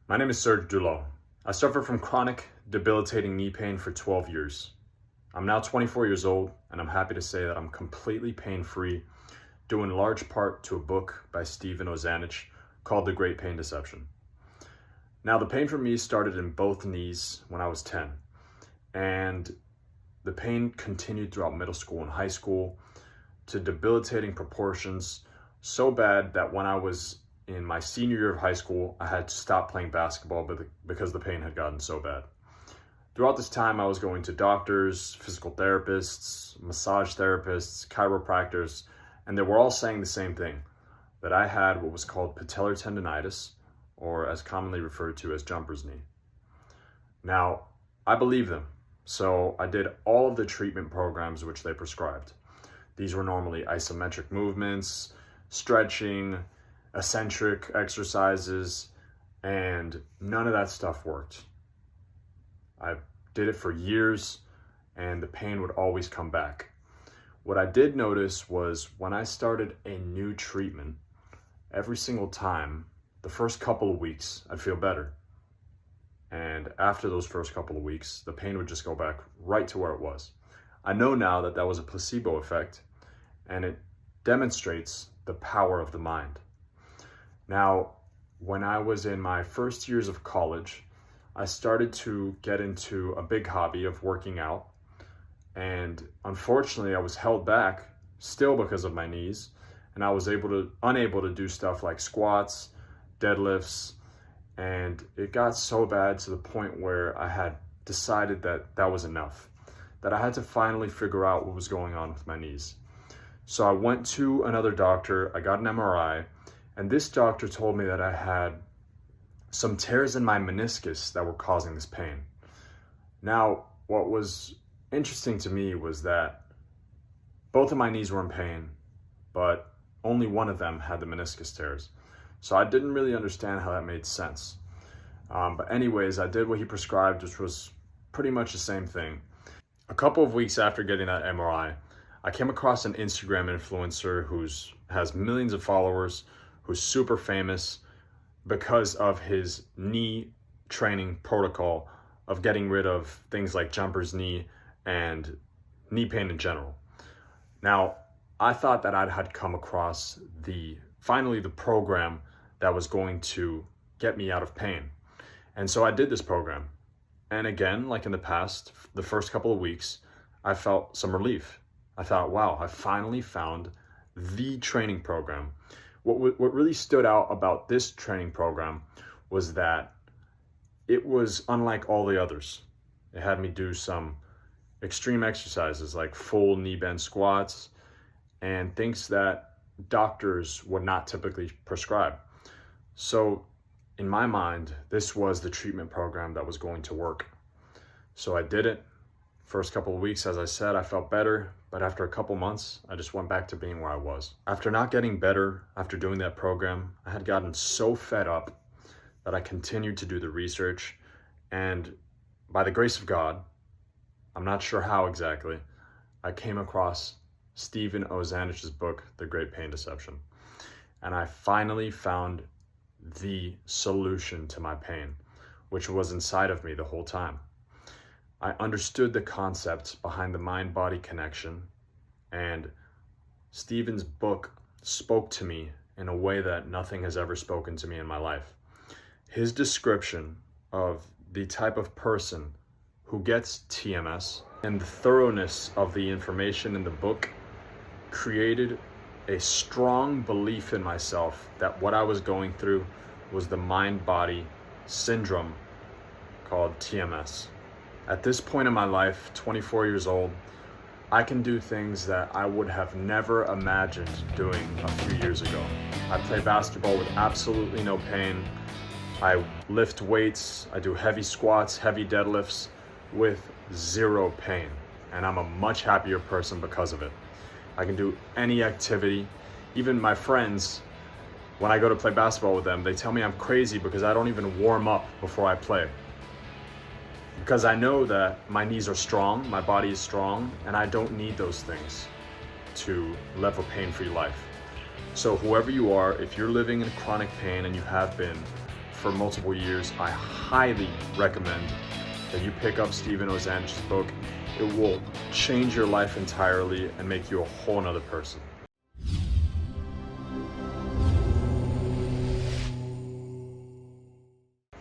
My name is Serge du Lau. I suffered from chronic, debilitating knee pain for 12 years. I'm now 24 years old, and I'm happy to say that I'm completely pain-free, due in large part to a book by Steve Ozanich called The Great Pain Deception. Now, the pain for me started in both knees when I was 10, and the pain continued throughout middle school and high school to debilitating proportions, so bad that when I was in my senior year of high school, I had to stop playing basketball because the pain had gotten so bad. Throughout this time, I was going to doctors, physical therapists, massage therapists, chiropractors, and they were all saying the same thing, that I had what was called patellar tendonitis, or as commonly referred to as jumper's knee. Now, I believe them, so I did all of the treatment programs which they prescribed. These were normally isometric movements, stretching, eccentric exercises, and none of that stuff worked. I did it for years, and the pain would always come back. What I did notice was when I started a new treatment, every single time, the first couple of weeks, I'd feel better. And after those first couple of weeks, the pain would just go back right to where it was. I know now that that was a placebo effect, and it demonstrates the power of the mind. Now, when I was in my first years of college, I started to get into a big hobby of working out. And unfortunately, I was held back still because of my knees. And I was unable to do stuff like squats, deadlifts. And it got so bad to the point where I had decided that that was enough, that I had to finally figure out what was going on with my knees. So I went to another doctor, I got an MRI, and this doctor told me that I had some tears in my meniscus that were causing this pain. Now, what was interesting to me was that both of my knees were in pain, but only one of them had the meniscus tears. So I didn't really understand how that made sense. But anyways, I did what he prescribed, which was pretty much the same thing. A couple of weeks after getting that MRI, I came across an Instagram influencer who has millions of followers, who's super famous because of his knee training protocol of getting rid of things like jumper's knee and knee pain in general. Now, I thought that I had come across finally the program that was going to get me out of pain. And so I did this program. And again, like in the past, the first couple of weeks, I felt some relief. I thought, wow, I finally found the training program. What really stood out about this training program was that it was unlike all the others. It had me do some extreme exercises like full knee bend squats and things that doctors would not typically prescribe. So in my mind, this was the treatment program that was going to work. So I did it. First couple of weeks, as I said, I felt better, but after a couple months, I just went back to being where I was. After not getting better, after doing that program, I had gotten so fed up that I continued to do the research, and by the grace of God, I'm not sure how exactly, I came across Steve Ozanich's book, The Great Pain Deception, and I finally found the solution to my pain, which was inside of me the whole time. I understood the concepts behind the mind-body connection, and Stephen's book spoke to me in a way that nothing has ever spoken to me in my life. His description of the type of person who gets TMS and the thoroughness of the information in the book created a strong belief in myself that what I was going through was the mind-body syndrome called TMS. At this point in my life, 24 years old, I can do things that I would have never imagined doing a few years ago. I play basketball with absolutely no pain. I lift weights, I do heavy squats, heavy deadlifts with zero pain. And I'm a much happier person because of it. I can do any activity. Even my friends, when I go to play basketball with them, they tell me I'm crazy because I don't even warm up before I play. Because I know that my knees are strong, my body is strong, and I don't need those things to live a pain-free life. So whoever you are, if you're living in chronic pain, and you have been for for multiple years, I highly recommend that you pick up Steve Ozanich's book. It will change your life entirely and make you a whole nother person.